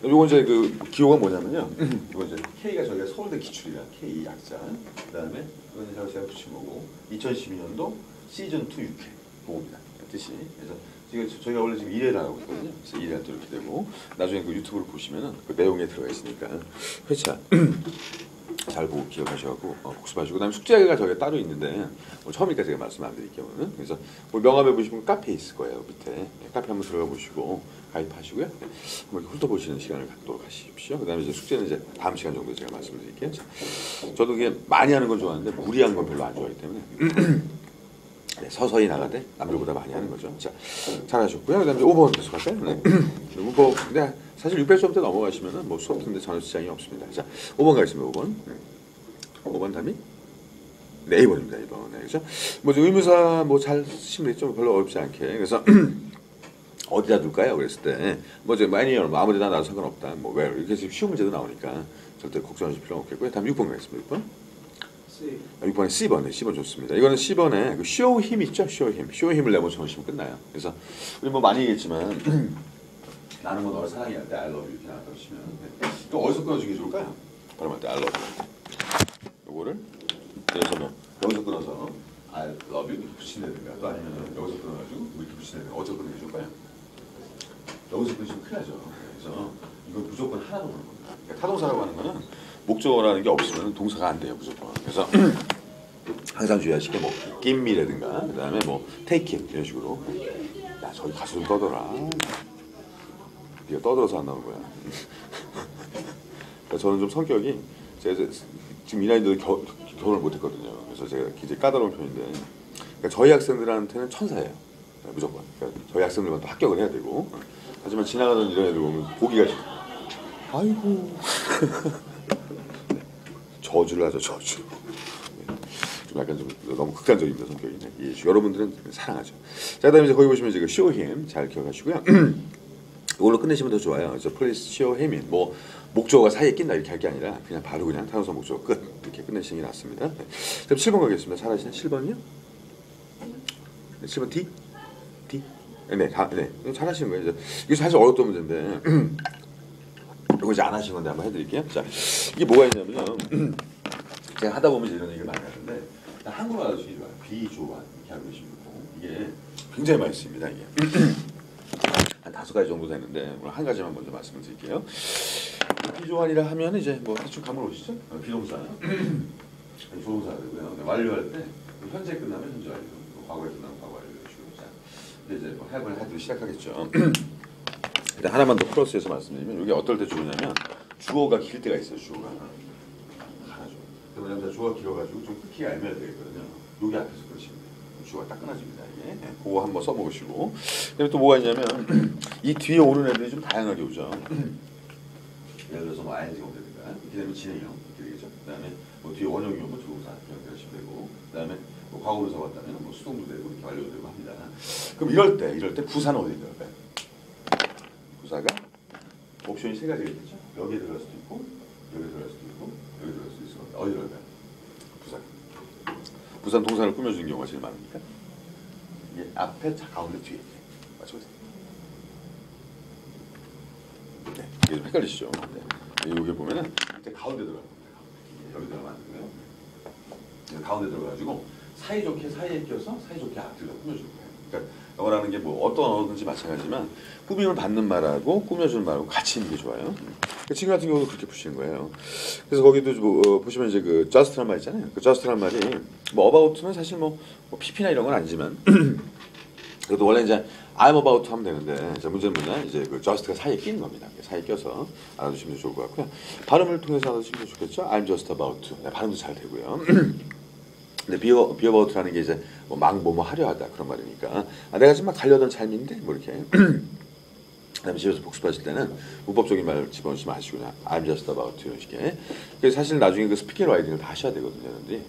요거 이제 그 기호가 뭐냐면요. 이거 이제 K가 저희가 서울대 기출이야. K 약자. 그다음에 이거는 제가 붙인 거고 2012년도 시즌 2 6회 그겁니다. 뜻이. 그래서 지금 저희가 원래 지금 1회를 하고 있거든요. 그래서 1회가 또 이렇게 되고 나중에 그 유튜브를 보시면은 그 내용에 들어가 있으니까 회차 잘 보고 기억하셔갖고 복습하시고 그다음에 숙제가 저희가 따로 있는데 처음이니까 제가 말씀 안 드릴게요. 오늘은. 그래서 명함에 보시면 카페 있을 거예요. 밑에 카페 한번 들어가 보시고 가입하시고요. 한번 훑어보시는 시간을 갖도록 하십시오. 그다음에 이제 숙제는 이제 다음 시간 정도 제가 말씀드릴게요. 저도 이게 많이 하는 건 좋아하는데 무리한 건 별로 안 좋아하기 때문에 네, 서서히 나가되 남들보다 많이 하는 거죠. 자, 잘하셨고요. 그다음에 이제 5번 계속할까요? 네. 뭐 근데 사실 600점 때 넘어가시면은 뭐 수업 듣는데 전혀 지장이 없습니다. 자, 5번 가겠습니다. 5번. 5번 답이 네, 2번입니다. 2번. 네, 그죠? 뭐 의무사 뭐 잘 쓰시면 되죠. 별로 어렵지 않게. 그래서 어디다 둘까요? 그랬을 때 뭐 이제 많이 아무데나 놔도 상관없다. 뭐 왜 이렇게 쉬운 문제도 나오니까 절대 걱정하실 필요 없겠고요. 다음 6번 가겠습니다. 6번. 6번에 C번에 C번 좋습니다. 이거는 C번에 그 show 힘 있죠? show 힘. show 힘을 내보시면 끝나요. 그래서 우리 뭐 많이 얘기했지만 나는 뭐 너를 사랑해 할 때 I love you 이렇게 나왔다고 치면 또 어디서 끊어주는 게 좋을까요? 발음할 때 I love you. 요거를 그래서 뭐 여기서 끊어서 I love you 이렇게 붙이는다든가 또 아니면 여기서 끊어가지고 이렇게 붙이는다든가 어디서 끊는 게 좋을까요? 여기서 끊으시면 큰일 나죠. 그래서 이건 무조건 하나로 보는 겁니다. 그러니까 타동사라고 하는 거는 목적어라는 게 없으면 동사가 안 돼요 무조건. 그래서 항상 주의하시게 뭐 give me라든가 그다음에 뭐 take it 이런 식으로 야 저기 가서 좀 떠들어라. 네가 떠들어서 안 나오는 거야. 그러니까 저는 좀 성격이 제가 지금 이 나이도 결혼을 못했거든요. 그래서 제가 굉장히 까다로운 편인데 그러니까 저희 학생들한테는 천사예요. 무조건. 그러니까 저희 학생들만 또 합격을 해야 되고 하지만 지나가던 이런 애들 보면 보기가 싫어. 아이고 저주를 하죠. 저주. 좀 약간 좀 너무 극단적입니다. 성격이. 예, 여러분들은 사랑하죠. 자, 그다음에 이제 거기 보시면 이제 show him 잘 기억하시고요. 이걸로 끝내시면 더 좋아요. 그래서 please show him in 뭐 목적어가 사이에 낀다 이렇게 할 게 아니라 그냥 바로 그냥 타동사 목적어 끝 이렇게 끝내시는 게 낫습니다. 네. 그럼 7번 가겠습니다. 잘하시네. 7번이요? 네, 7번 D? D? 네, 네. 잘하시는 거예요. 이제 이게 사실 어렵던 문제인데 이거 이제 안 하신 건데 한번 해드릴게요. 자, 이게 뭐가 있냐면요. 제가 하다 보면 이런 얘기를 많이 하는데 한국어 알아주시기 좋아요. 비조반 이렇게 하고 계시면 이게 굉장히 많이 씁니다. 이게 한 5가지 정도 되는데 오늘 한 가지만 먼저 말씀을 드릴게요. 비조반이라 하면 이제 뭐 대충 감을 오시죠? 비동사, 조동사가 되고요. 완료할 때 현재 끝나면 현재 완료, 과거에 끝나면 과거 완료 이런 식으로. 자, 이제 뭐 해볼 하기로 시작하겠죠. 일단 하나만 더 플러스해서 말씀드리면 이게 어떨 때 좋으냐면 주어가 길 때가 있어요. 주어가 하나죠. 그러면 주어가 길어가지고 좀 끊기가 애매할 때가 있거든요. 여기 앞에서 그러시면 돼요. 주어가 딱 끊어집니다. 이게 그거 한번 써먹으시고 그다음에 또 뭐가 있냐면 이 뒤에 오는 애들이 좀 다양하게 오죠. 예를 들어서 뭐 ing가 온다든가 이렇게 되면 진행형 이렇게 되겠죠. 그다음에 뭐 뒤에 원형이 오면 조동사 이렇게 하시면 되고 그다음에 뭐 과거분사 왔다면 뭐 수동도 되고 이렇게 완료도 되고 합니다. 그럼 이럴 때 부사는 어디에 들어갈까요? 부사가 옵션이 3가지가 있겠죠. 여기에 들어갈 수도 있고 여기에 들어갈 수도 있고 여기에 들어갈 수도 있을 겁니다. 어디 들어갈까요? 부사. 부사는 동사를 꾸며주는 경우가 제일 많으니까 이게 앞에 가운데 뒤에 맞춰보세요. 네, 이게 좀 헷갈리시죠? 네. 여기 보면은 가운데 들어가요. 여기 들어가면 안 되고요. 가운데 들어가가지고 사이좋게 사이에 껴서 사이좋게 앞뒤로 꾸며주는 거예요. 그러니까 영어라는 게 뭐 어떤 언어든지 마찬가지지만 꾸밈을 받는 말하고 꾸며주는 말하고 같이 있는 게 좋아요. 지금 같은 경우도 그렇게 보시는 거예요. 그래서 거기도 뭐, 보시면 이제 그 just란 말 있잖아요. 그 just란 말이 뭐 about는 사실 뭐 pp나 이런 건 아니지만 그래도 원래 이제 I'm about 하면 되는데 이제 문제는 뭐냐 이제 그 just가 사이에 끼는 겁니다. 사이에 껴서 알아두시면 좋을 것 같고요. 발음을 통해서 알아두시면 좋겠죠. I'm just about to. 네, 발음도 잘 되고요. 근데 be about라는 게 이제 뭐 하려 하다 그런 말이니까 내가 지금 막 가려던 삶인데 뭐 이렇게 그다음에 집에서 복습하실 때는 문법적인 말 집어넣으시면 아시고 그냥 I'm just about to 이런 식의. 그래서 사실 나중에 그 스피킹 라이팅을 다 하셔야 되거든요. 근데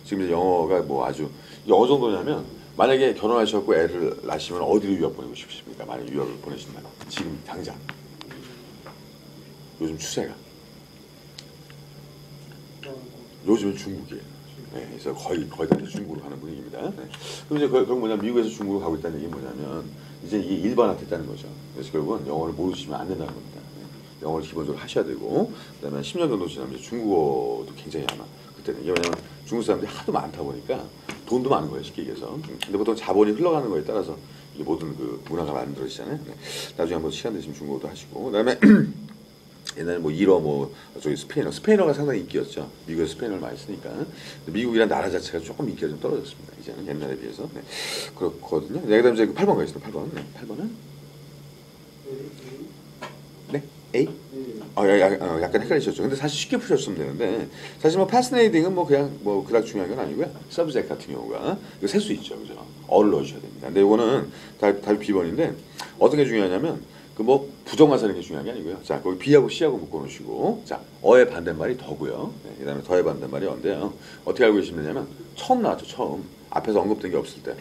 지금 이제 영어가 뭐 아주 어느 정도냐면 만약에 결혼하셨고 애를 낳으시면 어디로 유학 보내고 싶으십니까? 만약에 유학을 보내신다면 지금 당장 요즘 추세가 요즘은 중국이에요. 네, 그래서 거의 다 중국으로 가는 분위기입니다. 네. 그럼 이제 그건 뭐냐 미국에서 중국으로 가고 있다는 얘기 뭐냐면 이제 이게 일반화됐다는 거죠. 그래서 결국은 영어를 모르시면 안 된다는 겁니다. 네. 영어를 기본적으로 하셔야 되고, 그다음에 10년 정도 지나면 이제 중국어도 굉장히 아마 그때는 이게 왜냐면 중국 사람들이 하도 많다 보니까 돈도 많은 거예요, 쉽게 얘기해서. 근데 보통 자본이 흘러가는 거에 따라서 이게 모든 그 문화가 만들어지잖아요. 네. 나중에 한번 시간 되시면 중국어도 하시고, 그다음에 옛날에 뭐 일어 뭐 저기 스페인어가 상당히 인기였죠. 미국에서 스페인어를 많이 쓰니까. 미국이란 나라 자체가 조금 인기가 좀 떨어졌습니다. 이제는 옛날에 비해서. 네. 그렇거든요. 네, 그다음에 이제 8번 가겠습니다. 8번. 네. 8번은 네? A? 약간 헷갈리셨죠. 근데 사실 쉽게 푸셨으면 되는데 사실 뭐 fascinating은 뭐 그냥 뭐 그닥 중요한 건 아니고요. subject 같은 경우가 이거 셀 수 있죠, 그죠? 어를 넣으셔야 됩니다. 근데 이거는 답이 B번인데 어떤 게 중요하냐면 그 뭐 부정만 사는 게 중요한 게 아니고요. 자, 거기 B하고 C하고 묶어놓으시고 자, 어의 반대말이 더고요. 네, 그다음에 더의 반대말이 어인데요. 어떻게 알고 계시면 되냐면 처음 나왔죠, 처음. 앞에서 언급된 게 없을 때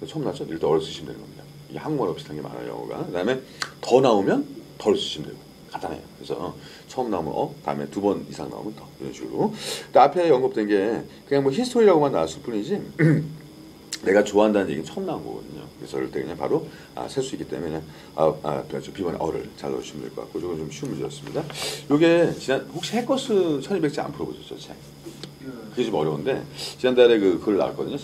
처음 나왔죠? 이럴 때 어를 쓰시면 되는 겁니다. 이게 한국어랑 비슷한 게 많아요, 영어가. 그다음에 더 나오면 덜 쓰시면 되고. 간단해요. 그래서 처음 나오면 다음에 2번 이상 나오면 더 이런 식으로. 근데 앞에 언급된 게 그냥 뭐 히스토리라고만 나왔을 뿐이지 내가 좋아한다는 얘기는 처음 나온 거거든요. 그래서 그럴 때 그냥 바로 셀 수 있기 때문에 B번에 어를 잘 넣으시면 될 것 같고 이건 좀 쉬운 문제였습니다. 이게 혹시 해커스 1200제 안 풀어보셨죠? 책? 그게 좀 어려운데 지난달에 그걸 나왔거든요.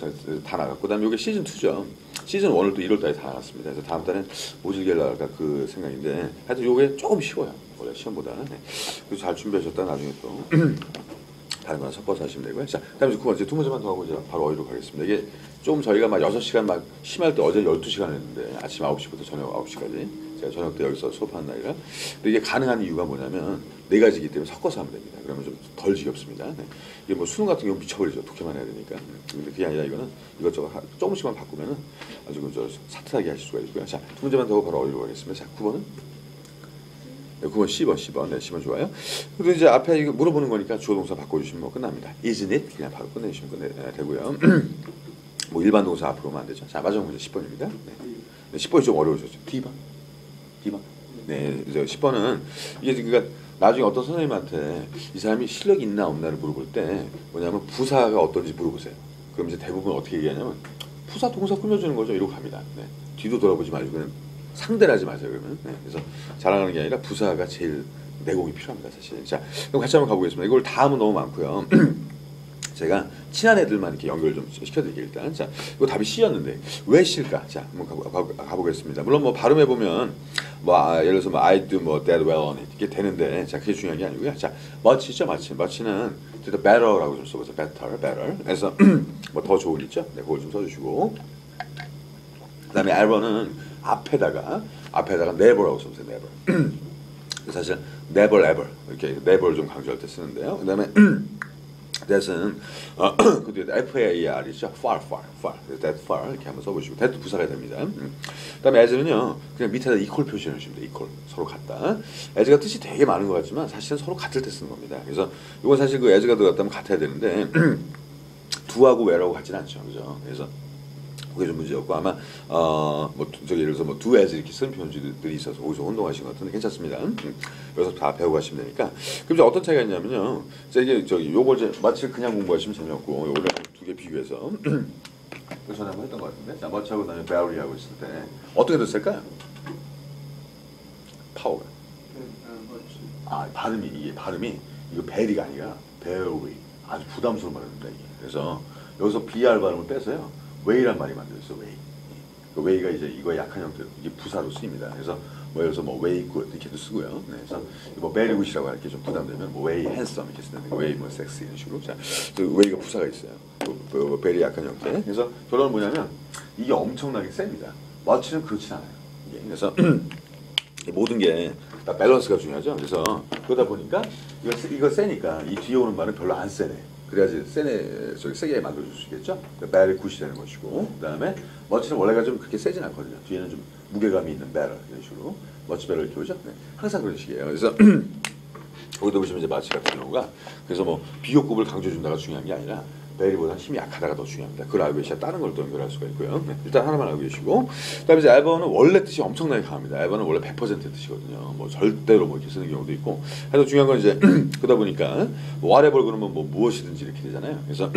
다 나갔고 그다음에 이게 시즌 2죠. 시즌 1을 또 1월달에 다 나갔습니다. 그래서 다음 달엔 모질게 나갈까 그 생각인데 하여튼 이게 조금 쉬워요. 원래 시험보다. 네. 그래서 잘 준비하셨다 나중에 또 다른 거랑 섞어서 하시면 되고요. 자, 그다음에 9번째 두 문제만 더 하고 이제 바로 어휘로 가겠습니다. 이게 좀 저희가 막 6시간 막 심할 때 어제 12시간 했는데 아침 9시부터 저녁 9시까지 제가 저녁 때 여기서 수업하는 날이라 근데 이게 가능한 이유가 뭐냐면 4가지이기 때문에 섞어서 하면 됩니다. 그러면 좀 덜 지겹습니다. 네. 이게 뭐 수능 같은 경우 미쳐버리죠. 독해만 해야 되니까. 근데 그게 아니라 이거는 이것저것 조금씩만 바꾸면은 아주 사트하게 하실 수가 있고요. 자, 두 문제만 더 하고 바로 어휘로 가겠습니다. 자, 9번은? 네, 9번, 10번. 네, 10번 좋아요. 그리고 이제 앞에 이거 물어보는 거니까 주어 동사 바꿔주시면 뭐 끝납니다. Isn't it? 그냥 바로 끝내주시면 되고요. 뭐 일반 동사 앞으로 오면 안 되죠. 자, 마지막 문제 10번입니다. 네, 10번이 좀 어려우셨죠. D번. 네, 이제 10번은 이게 그러니까 나중에 어떤 선생님한테 이 사람이 실력이 있나 없나를 물어볼 때 뭐냐면 부사가 어떤지 물어보세요. 그럼 이제 대부분 어떻게 얘기하냐면 부사 동사 꾸며주는 거죠. 이러고 갑니다. 네. 뒤도 돌아보지 말고 그냥 상대를 하지 마세요. 그러면. 네. 그래서 자랑하는 게 아니라 부사가 제일 내공이 필요합니다. 사실. 자, 그럼 같이 한번 가보겠습니다. 이걸 다 하면 너무 많고요. 제가 친한 애들만 이렇게 연결 좀 시켜드릴게요. 일단 자, 이거 답이 C였는데 왜 C일까? 자, 한번 가보겠습니다. 물론 뭐 발음해 보면 뭐 예를 들어서 뭐 I do 뭐 that well on it 이게 되는데 자, 그게 중요한 게 아니고요. 자, much죠, much는 the better라고 좀 써보세요. better. 그래서 뭐 더 좋은 있죠? 네, 그걸 좀 써주시고 그다음에 ever는 앞에다가 never라고 써보세요. never. 사실 never ever 이렇게 never를 좀 강조할 때 쓰는데요. 그다음에 that은 그 뒤에 FAR이죠. far. that far 이렇게 한번 써보시고 that 부사가 됩니다. 그다음에 as는요 그냥 밑에다 equal 표시해 주시면 돼요. equal 서로 같다. as가 뜻이 되게 많은 것 같지만 사실은 서로 같을 때 쓰는 겁니다. 그래서 이건 사실 그 as가 들어갔다면 같아야 되는데 do하고 where하고 같지는 않죠, 그죠? 그래서 그게 좀 문제였고 아마 뭐 저기 예를 들어서 뭐 do as 이렇게 쓰는 표현들이 있어서 거기서 혼동하신 것 같은데 괜찮습니다. 여기서 다 배우고 가시면 되니까. 그럼 이제 어떤 차이가 있냐면요. 이게 저기 요걸 이제 마치 그냥 공부하시면 재미없고 요거를 두 개 비교해서 그 전에 한번 했던 것 같은데 자 마치하고 그다음에 barry하고 있을 때 어떻게 됐을까요? 파워가 발음이 이거 베리가 아니라 베리 아주 부담스러운 발음입니다. 이게. 그래서 여기서 BR 발음을 빼서요. 웨이란 말이 만들어졌어. 웨이. 그 웨이가 이제 이거 약한 형태로 이게 부사로 쓰입니다. 그래서 뭐 예를 들어서 뭐 웨이 굿 이렇게도 쓰고요. 네, 그래서 뭐 베리 굿이라고 할 게 좀 부담되면 뭐 웨이 핸섬 이렇게 쓰는데 웨이 뭐 섹시 이런 식으로. 자, 그 웨이가 부사가 있어요. 뭐 베리 약한 형태. 그래서 결론은 뭐냐면 이게 엄청나게 셉니다. 마치는 그렇진 않아요. 이게. 그래서 모든 게 다 밸런스가 중요하죠. 그래서 그러다 보니까 이거 세니까 이 뒤에 오는 말은 별로 안 세네. 그래야지 세게 만들어줄 수 있겠죠. 배럴이 굿이 되는 것이고 그 다음에 머치는 원래가 좀 그렇게 세진 않거든요. 뒤에는 좀 무게감이 있는 배럴 이런 식으로 머치 배럴 이렇게 오죠. 네. 항상 그런 식이에요. 그래서 거기도 보시면 이제 마치 같은 경우가 그래서 뭐 비교급을 강조해준다가 중요한 게 아니라 베리보다 힘이 약하다가 더 중요합니다. 그걸 알고 계셔야 다른 걸 또 연결할 수가 있고요. 네. 일단 하나만 알고 계시고 그다음에 이제 에버는 원래 뜻이 엄청나게 강합니다. 에버는 원래 100% 뜻이거든요. 뭐 절대로 뭐 이렇게 쓰는 경우도 있고 그래서 중요한 건 이제 그러다 보니까 whatever 그러면 뭐 무엇이든지 이렇게 되잖아요. 그래서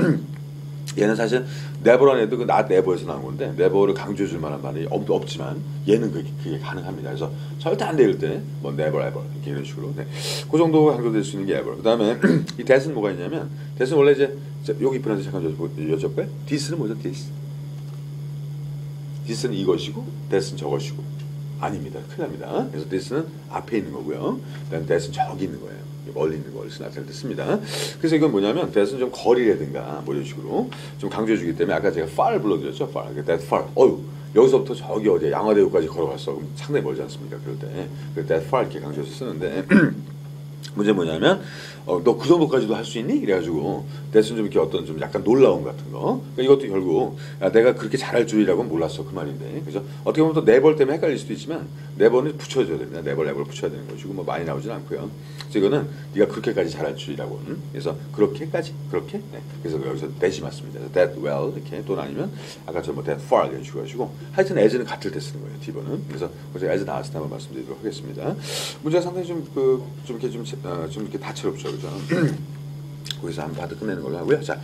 얘는 사실 never란 애도 그 not never에서 나온 건데 never를 강조해 줄 만한 말이 없지만 얘는 그게 가능합니다. 그래서 절대 안 될 때 뭐 never ever 이렇게 이런 식으로 네. 그 정도 강조될 수 있는 게 ever. 그다음에 이 that은 뭐가 있냐면 that은 원래 이제 여기 이분한테 잠깐 여쭤볼까요? this는 뭐죠? this는 이것이고 that은 저것이고 아닙니다. 큰일 납니다. 그래서 this는 앞에 있는 거고요. 그다음에 that은 저기 있는 거예요. 멀리 있는 걸 나타낼 때 씁니다. 그래서 이건 뭐냐면 that은 좀 거리라든가 뭐 이런 식으로 좀 강조해주기 때문에 아까 제가 far 불러드렸죠. far. that far. 어유 여기서부터 저기 어디야 양화대교까지 걸어갔어. 그럼 상당히 멀지 않습니까? 그럴 때 that far 이렇게 강조해서 쓰는데 문제는 뭐냐면 너 그 정도까지도 할 수 있니? 이래가지고 that은 좀 이렇게 어떤 좀 약간 놀라움 같은 거. 그러니까 이것도 결국 내가 그렇게 잘할 줄이라고는 몰랐어 그 말인데. 그래서 어떻게 보면 또 never 때문에 헷갈릴 수도 있지만 never는 붙여줘야 됩니다. never 붙여야 되는 것이고 뭐 많이 나오진 않고요. 그래서 이거는 네가 그렇게까지 잘할 줄이라고. 그래서 그렇게까지 그렇게. 네. 그래서 여기서 that이 맞습니다. that well 이렇게 또는 아니면 아까처럼 뭐 that far 이런 식으로 하시고 하여튼 as는 같을 때 쓰는 거예요. D번은. 그래서 as 나왔을 때 한번 말씀드리도록 하겠습니다. 문제가 상당히 좀 이렇게 좀 이렇게 다채롭죠, 그죠? 거기서 한번 바로 끝내는 걸로 하고요. 자.